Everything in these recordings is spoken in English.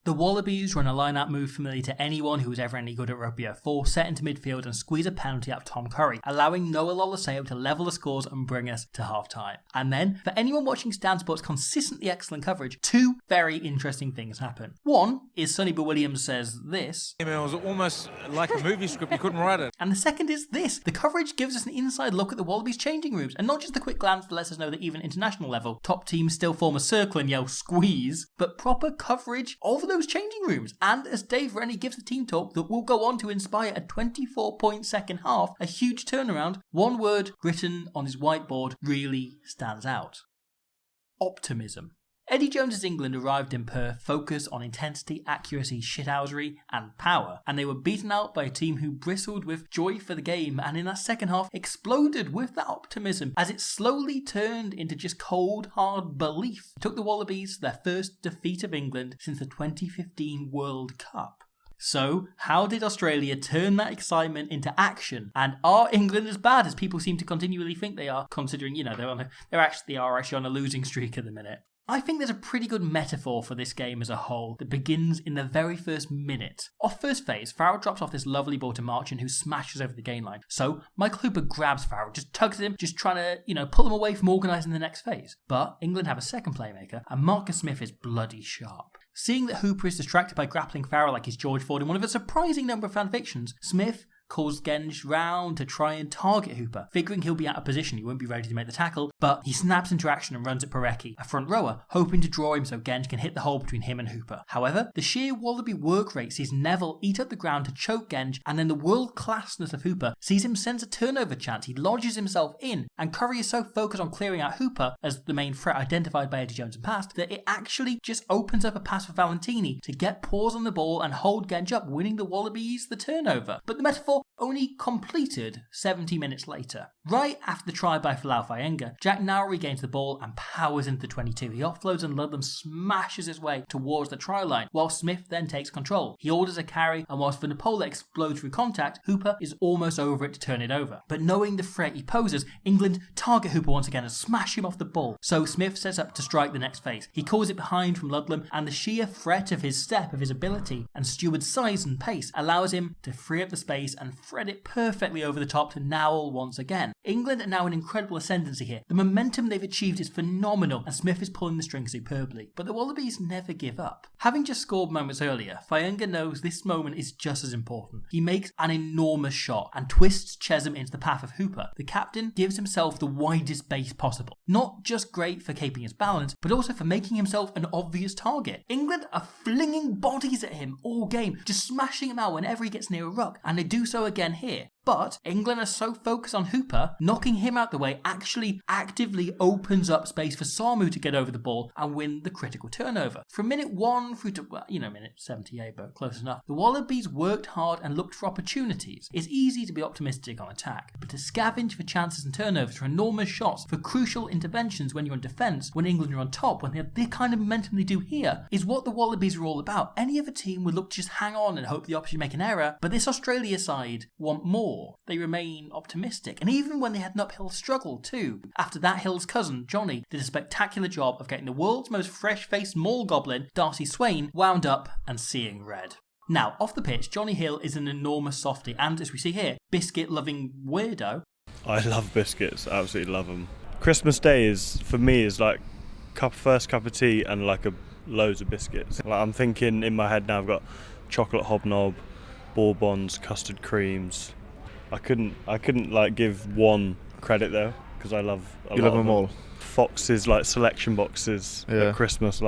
The Wallabies run a line-out move familiar to anyone who was ever any good at rugby at 4, set into midfield and squeeze a penalty out of Tom Curry, allowing Noah Lolaseo to level the scores and bring us to half-time. And then, for anyone watching Stan Sport's consistently excellent coverage, two very interesting things happen. One is Sonny Bill Williams says this. It was almost like a movie script, you couldn't write it. And the second is this. The coverage gives us an inside look at the Wallabies changing rooms, and not just a quick glance that lets us know that even international level, top teams still form a circle and yell squeeze, but proper coverage of those changing rooms. And as Dave Rennie gives the team talk that will go on to inspire a 24-point second half, a huge turnaround, one word written on his whiteboard really stands out. Optimism. Eddie Jones's England arrived in Perth focused on intensity, accuracy, shithousery and power, and they were beaten out by a team who bristled with joy for the game and in that second half exploded with that optimism as it slowly turned into just cold, hard belief. It took the Wallabies to their first defeat of England since the 2015 World Cup. So, how did Australia turn that excitement into action? And are England as bad as people seem to continually think they are, considering, they actually are on a losing streak at the minute? I think there's a pretty good metaphor for this game as a whole that begins in the very first minute. Off first phase, Farrell drops off this lovely ball to Marchant who smashes over the gain line. So Michael Hooper grabs Farrell, just tugs him, just trying to, pull him away from organising the next phase. But England have a second playmaker and Marcus Smith is bloody sharp. Seeing that Hooper is distracted by grappling Farrell like he's George Ford in one of a surprising number of fanfictions, Smith calls Genge round to try and target Hooper, figuring he'll be out of position, he won't be ready to make the tackle, but he snaps into action and runs at Parecki, a front rower, hoping to draw him so Genge can hit the hole between him and Hooper. However, the sheer Wallaby work rate sees Neville eat up the ground to choke Genge, and then the world-classness of Hooper sees him sense a turnover chance. He lodges himself in, and Curry is so focused on clearing out Hooper as the main threat identified by Eddie Jones and past, that it actually just opens up a pass for Valentini to get paws on the ball and hold Genge up, winning the Wallabies the turnover. But the metaphor only completed 70 minutes later. Right after the try by Folau Faenga, Jack now regains the ball and powers into the 22. He offloads and Ludlam smashes his way towards the try line, while Smith then takes control. He orders a carry, and whilst Vunipola explodes through contact, Hooper is almost over it to turn it over. But knowing the threat he poses, England target Hooper once again and smash him off the ball. So Smith sets up to strike the next phase. He calls it behind from Ludlam, and the sheer threat of his step, of his ability, and Steward's size and pace allows him to free up the space and thread it perfectly over the top to Nowell once again. England are now in incredible ascendancy here. The momentum they've achieved is phenomenal and Smith is pulling the string superbly. But the Wallabies never give up. Having just scored moments earlier, Faenga knows this moment is just as important. He makes an enormous shot and twists Chesham into the path of Hooper. The captain gives himself the widest base possible. Not just great for keeping his balance, but also for making himself an obvious target. England are flinging bodies at him all game, just smashing him out whenever he gets near a ruck, and they do so again here. But England are so focused on Hooper, knocking him out the way actually actively opens up space for Samu to get over the ball and win the critical turnover. From minute 1 through to, minute 78, but close enough. The Wallabies worked hard and looked for opportunities. It's easy to be optimistic on attack, but to scavenge for chances and turnovers, for enormous shots, for crucial interventions when you're in defence, when England are on top, when they have the kind of momentum they do here, is what the Wallabies are all about. Any other team would look to just hang on and hope the opposition make an error, but this Australia side want more. They remain optimistic, and even when they had an uphill struggle too. After that, Hill's cousin, Johnny, did a spectacular job of getting the world's most fresh-faced mall goblin, Darcy Swain, wound up and seeing red. Now, off the pitch, Johnny Hill is an enormous softie, and as we see here, biscuit-loving weirdo. I love biscuits, absolutely love them. Christmas Day for me, like first cup of tea and loads of biscuits. I'm thinking in my head now, I've got chocolate hobnob, bourbons, custard creams. I couldn't give one credit though, because I love you love them all. Fox's selection boxes at Christmas.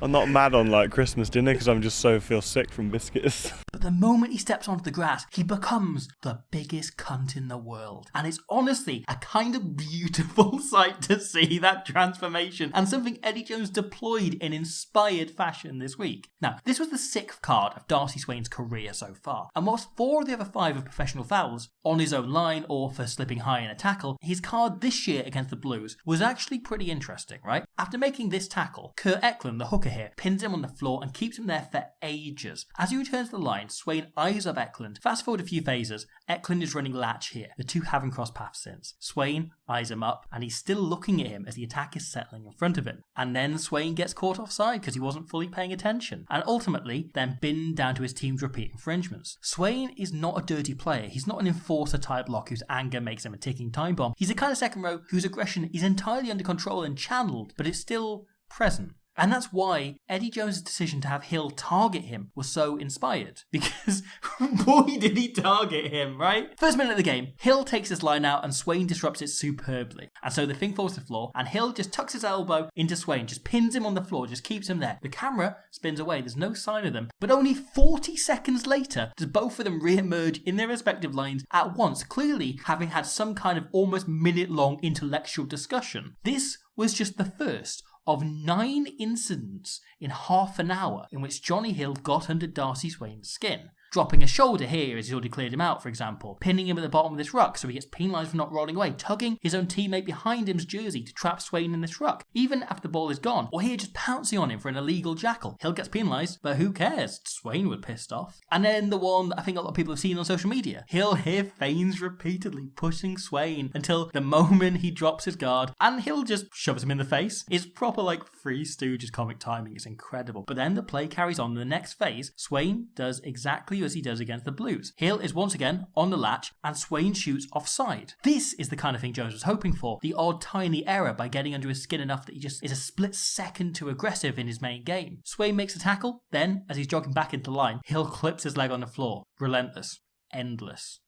I'm not mad on Christmas dinner because I'm just feel sick from biscuits. But the moment he steps onto the grass, he becomes the biggest cunt in the world. And it's honestly a kind of beautiful sight to see that transformation, and something Eddie Jones deployed in inspired fashion this week. Now, this was the 6th card of Darcy Swain's career so far, and whilst 4 of the other 5 are professional fouls, on his own line or for slipping high in a tackle, his card this year against the Blues was actually pretty interesting, right? After making this tackle, Kurt Eklund, the hooker here, pins him on the floor and keeps him there for ages. As he returns to the line, line. Swain eyes up Eklund. Fast forward a few phases. Eklund is running latch here. The two haven't crossed paths since. Swain eyes him up, and he's still looking at him as the attack is settling in front of him. And then Swain gets caught offside because he wasn't fully paying attention, and ultimately then binned down to his team's repeat infringements. Swain is not a dirty player. He's not an enforcer type lock whose anger makes him a ticking time bomb. He's the kind of second row whose aggression is entirely under control and channeled, but it's still present. And that's why Eddie Jones' decision to have Hill target him was so inspired. Because, boy, did he target him, right? First minute of the game, Hill takes his line out and Swain disrupts it superbly. And so the thing falls to the floor, and Hill just tucks his elbow into Swain, just pins him on the floor, just keeps him there. The camera spins away, there's no sign of them. But only 40 seconds later does both of them re-emerge in their respective lines at once, clearly having had some kind of almost minute-long intellectual discussion. This was just the first of 9 incidents in half an hour in which Johnny Hill got under Darcy Swain's skin. Dropping a shoulder here as he's already cleared him out, for example. Pinning him at the bottom of this ruck so he gets penalised for not rolling away. Tugging his own teammate behind him's jersey to trap Swain in this ruck, even after the ball is gone. Or here just pouncing on him for an illegal jackal. Hill gets penalised, but who cares? Swain was pissed off. And then the one that I think a lot of people have seen on social media. Hill here feigns repeatedly pushing Swain until the moment he drops his guard, and Hill just shoves him in the face. It's proper like Three Stooges comic timing. It's incredible. But then the play carries on in the next phase. Swain does exactly as he does against the Blues. Hill is once again on the latch and Swain shoots offside. This is the kind of thing Jones was hoping for. The odd tiny error by getting under his skin enough that he just is a split second too aggressive in his main game. Swain makes a tackle, then as he's jogging back into the line, Hill clips his leg on the floor. Relentless. Endless.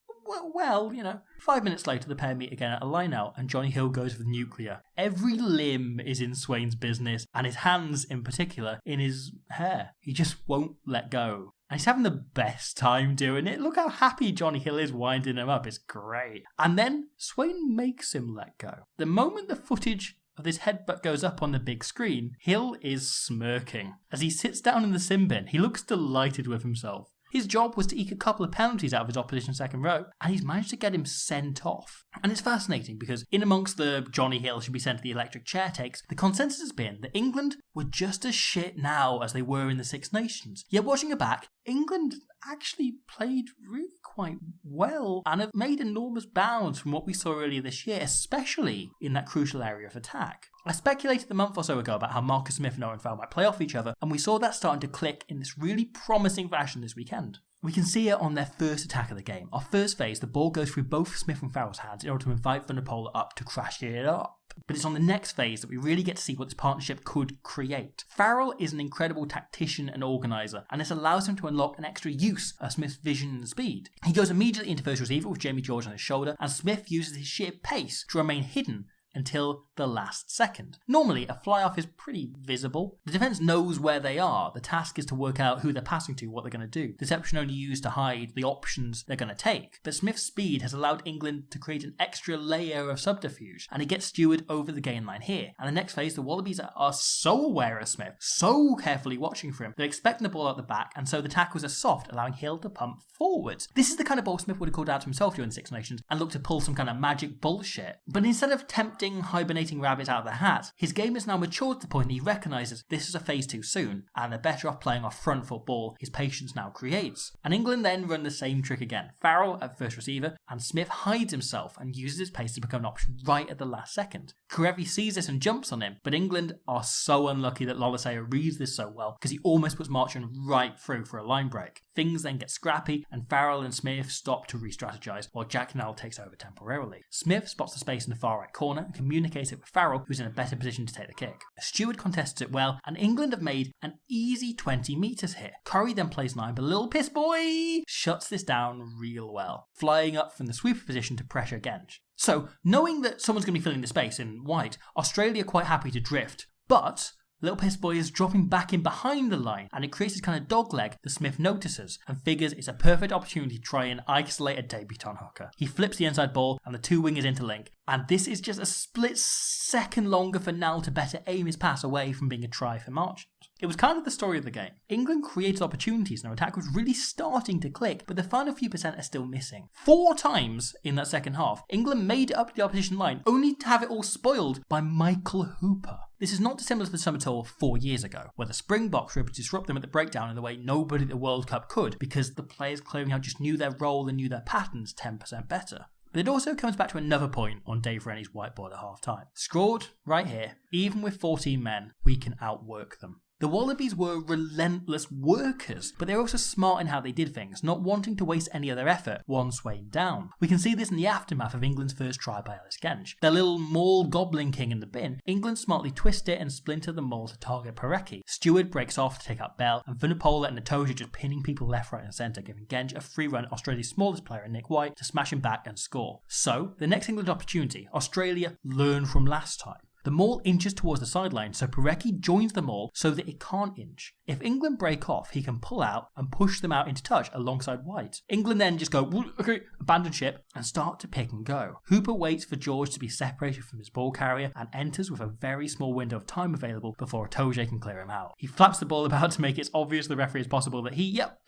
Well, 5 minutes later, the pair meet again at a line-out, and Johnny Hill goes for the nuclear. Every limb is in Swain's business, and his hands, in particular, in his hair. He just won't let go. And he's having the best time doing it. Look how happy Johnny Hill is winding him up. It's great. And then Swain makes him let go. The moment the footage of this headbutt goes up on the big screen, Hill is smirking. As he sits down in the sin bin, he looks delighted with himself. His job was to eke a couple of penalties out of his opposition second row, and he's managed to get him sent off. And it's fascinating because in amongst the Johnny Hill should be sent to the electric chair takes, the consensus has been that England were just as shit now as they were in the Six Nations. Yet watching it back, England actually played really quite well and have made enormous bounds from what we saw earlier this year, especially in that crucial area of attack. I speculated a month or so ago about how Marcus Smith and Owen Farrell might play off each other, and we saw that starting to click in this really promising fashion this weekend. We can see it on their first attack of the game. Our first phase, the ball goes through both Smith and Farrell's hands in order to invite Van der Poel up to crash it up. But it's on the next phase that we really get to see what this partnership could create. Farrell is an incredible tactician and organiser, and this allows him to unlock an extra use of Smith's vision and speed. He goes immediately into first receiver with Jamie George on his shoulder, and Smith uses his sheer pace to remain hidden until the last second. Normally, a fly-off is pretty visible. The defence knows where they are. The task is to work out who they're passing to, what they're going to do. Deception only used to hide the options they're going to take. But Smith's speed has allowed England to create an extra layer of subterfuge, and he gets steward over the gain line here. And the next phase, the Wallabies are so aware of Smith, so carefully watching for him, they're expecting the ball out the back, and so the tackles are soft, allowing Hill to pump forwards. This is the kind of ball Smith would have called out to himself during the Six Nations and looked to pull some kind of magic bullshit. But instead of tempting hibernating rabbits out of the hat, his game has now matured to the point that he recognises this is a phase too soon, and they're better off playing off front foot ball his patience now creates. And England then run the same trick again. Farrell at first receiver, and Smith hides himself and uses his pace to become an option right at the last second. Karevi sees this and jumps on him, but England are so unlucky that Lolisea reads this so well, because he almost puts Marchand right through for a line break. Things then get scrappy, and Farrell and Smith stop to re-strategise, while Jack Nell takes over temporarily. Smith spots the space in the far right corner and communicates it with Farrell, who's in a better position to take the kick. Stewart contests it well, and England have made an easy 20 metres here. Curry then plays 9, but little piss boy shuts this down real well, flying up from the sweeper position to pressure Gench. So, knowing that someone's going to be filling the space in white, Australia are quite happy to drift, but Little Piss Boy is dropping back in behind the line, and it creates this kind of dogleg that Smith notices and figures it's a perfect opportunity to try and isolate a debutant hooker. He flips the inside ball, and the two wingers interlink, And this is just a split second longer for Nall to better aim his pass away from being a try for Marchant. It was kind of the story of the game. England created opportunities and their attack was really starting to click, but the final few percent are still missing. 4 times in that second half, England made it up to the opposition line, only to have it all spoiled by Michael Hooper. This is not dissimilar to the summer tour 4 years ago, where the Springboks were able to disrupt them at the breakdown in the way nobody at the World Cup could, because the players clearing out just knew their role and knew their patterns 10% better. But it also comes back to another point on Dave Rennie's whiteboard at half-time. Scored right here, even with 14 men, we can outwork them. The Wallabies were relentless workers, but they were also smart in how they did things, not wanting to waste any of their effort one Swain down. We can see this in the aftermath of England's first try by Ellis Gench. Their little maul goblin king in the bin, England smartly twist it and splinter the maul to target Parecki. Stewart breaks off to take out Bell, and Vunipola and Natoja just pinning people left, right and centre, giving Gench a free run at Australia's smallest player in Nick White to smash him back and score. So, the next England opportunity, Australia learn from last time. The maul inches towards the sideline, so Parecki joins the maul so that it can't inch. If England break off, he can pull out and push them out into touch alongside White. England then just go, okay, abandon ship, and start to pick and go. Hooper waits for George to be separated from his ball carrier and enters with a very small window of time available before Itoje can clear him out. He flaps the ball about to make it as obvious to the referee as possible that yep,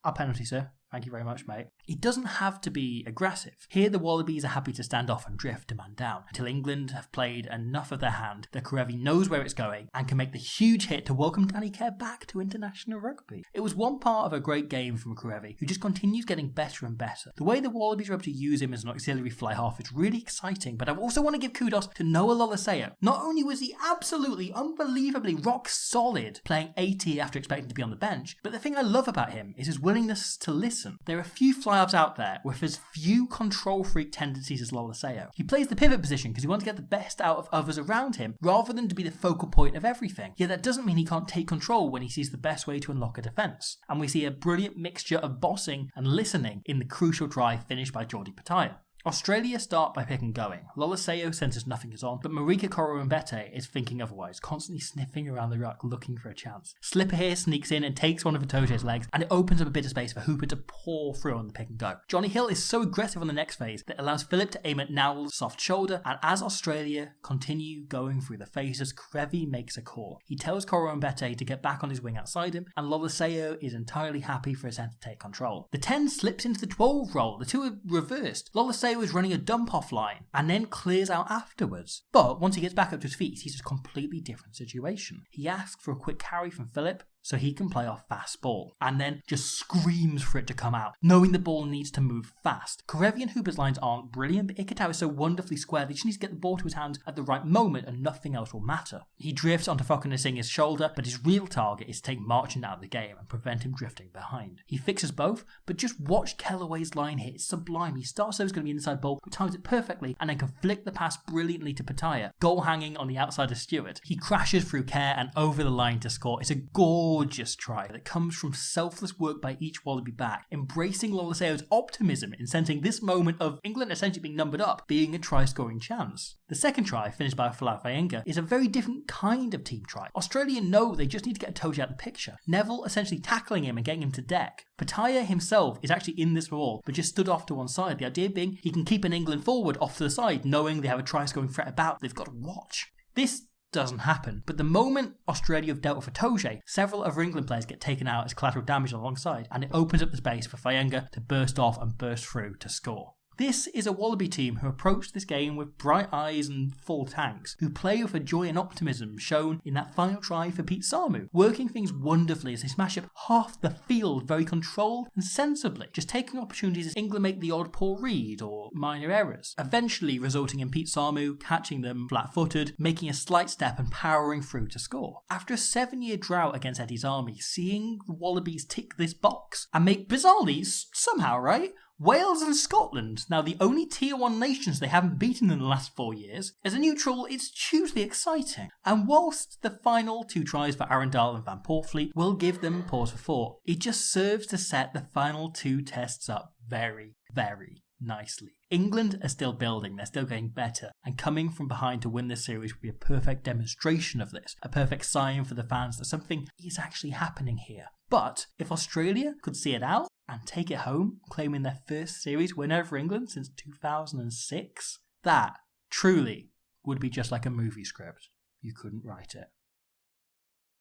our penalty, sir. Thank you very much, mate. It doesn't have to be aggressive. Here the Wallabies are happy to stand off and drift a man down until England have played enough of their hand that Karevi knows where it's going and can make the huge hit to welcome Danny Kerr back to international rugby. It was one part of a great game from Karevi, who just continues getting better and better. The way the Wallabies are able to use him as an auxiliary fly half is really exciting, but I also want to give kudos to Noah Loleseo. Not only was he absolutely, unbelievably rock solid playing 80 after expecting to be on the bench, but the thing I love about him is his willingness to listen. There are a few fly-halves out there with as few control freak tendencies as Loleseo. He plays the pivot position because he wants to get the best out of others around him rather than to be the focal point of everything. Yet that doesn't mean he can't take control when he sees the best way to unlock a defence. And we see a brilliant mixture of bossing and listening in the crucial try finished by Jordi Petaia. Australia start by pick and going. Loleseo senses nothing is on, but Marika Korombete is thinking otherwise, constantly sniffing around the ruck looking for a chance. Slipper here sneaks in and takes one of Itoje's legs, and it opens up a bit of space for Hooper to pour through on the pick and go. Johnny Hill is so aggressive on the next phase that allows Phillip to aim at Nowell's soft shoulder, and as Australia continue going through the phases, Karevi makes a call. He tells Korombete to get back on his wing outside him, and Loleseo is entirely happy for his centre to take control. The 10 slips into the 12 role. The two are reversed. Loleseo is running a dump off line and then clears out afterwards. But once he gets back up to his feet, he's a completely different situation. He asks for a quick carry from Phillip so he can play off fast ball, and then just screams for it to come out, knowing the ball needs to move fast. Karevi and Hooper's lines aren't brilliant, but Ikitau is so wonderfully square that he just needs to get the ball to his hands at the right moment and nothing else will matter. He drifts onto Fokanasinghe's shoulder, but his real target is to take Marchant out of the game and prevent him drifting behind. He fixes both, but just watch Kellaway's line here. It's sublime. He starts so it's going to be inside ball, but times it perfectly, and then can flick the pass brilliantly to Petaia, goal hanging on the outside of Stewart. He crashes through Kerr and over the line to score. It's a gorgeous try that comes from selfless work by each Wallaby back, embracing Loleseo's optimism in sensing this moment of England essentially being numbered up being a try-scoring chance. The second try, finished by Fayenga, is a very different kind of team try. Australia know they just need to get Itoje out of the picture. Neville essentially tackling him and getting him to deck. Petaia himself is actually in this ball, but just stood off to one side. The idea being he can keep an England forward off to the side, knowing they have a try-scoring threat about. They've got to watch. This doesn't happen, but the moment Australia have dealt with Itoje, several other England players get taken out as collateral damage alongside, and it opens up the space for Fayenga to burst off and burst through to score. This is a Wallaby team who approached this game with bright eyes and full tanks, who play with a joy and optimism shown in that final try for Pete Samu, working things wonderfully as they smash up half the field very controlled and sensibly, just taking opportunities as England make the odd poor read or minor errors, eventually resulting in Pete Samu catching them flat-footed, making a slight step and powering through to score. After a 7-year drought against Eddie's Army, seeing the Wallabies tick this box and make bizarrely, somehow, right? Wales and Scotland, now the only Tier 1 nations they haven't beaten in the last 4 years. As a neutral, it's hugely exciting. And whilst the final 2 tries for Arundel and Van Poortvliet will give them pause for thought, it just serves to set the final 2 tests up very, very nicely. England are still building, they're still getting better, and coming from behind to win this series would be a perfect demonstration of this, a perfect sign for the fans that something is actually happening here. But if Australia could see it out and take it home, claiming their first series win over England since 2006, That, truly, would be just like a movie script. You couldn't write it.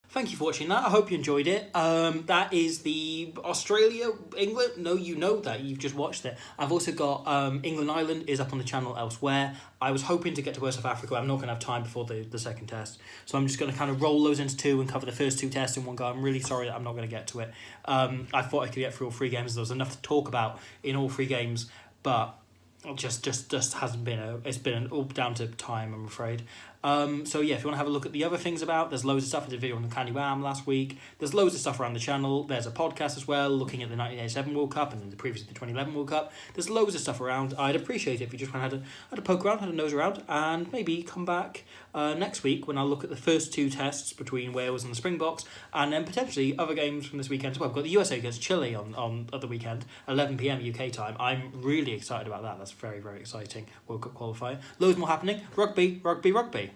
Thank you for watching that. I hope you enjoyed it. That is the Australia-England. No, you know that. You've just watched it. I've also got England-Ireland is up on the channel elsewhere. I was hoping to get to West of Africa. I'm not going to have time before the second test. So I'm just going to kind of roll those into two and cover the first two tests in one go. I'm really sorry that I'm not going to get to it. I thought I could get through all three games. There was enough to talk about in all three games. But it just hasn't been it's been all down to time, I'm afraid. So yeah, if you want to have a look at the other things about, there's loads of stuff. I did a video on the Candy Wham last week. There's loads of stuff around the channel. There's a podcast as well, looking at the 1987 World Cup and then the 2011 World Cup. There's loads of stuff around. I'd appreciate it if you just went had a poke around, had a nose around, and maybe come back next week when I'll look at the first two tests between Wales and the Springboks, and then potentially other games from this weekend as well. We've got the USA against Chile on the weekend, 11 PM UK time. I'm really excited about that. That's very, very exciting. World Cup qualifier. Loads more happening. Rugby, rugby, rugby.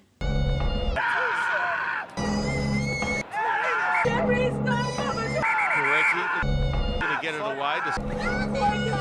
There is no cover. Correctly, going to get it away.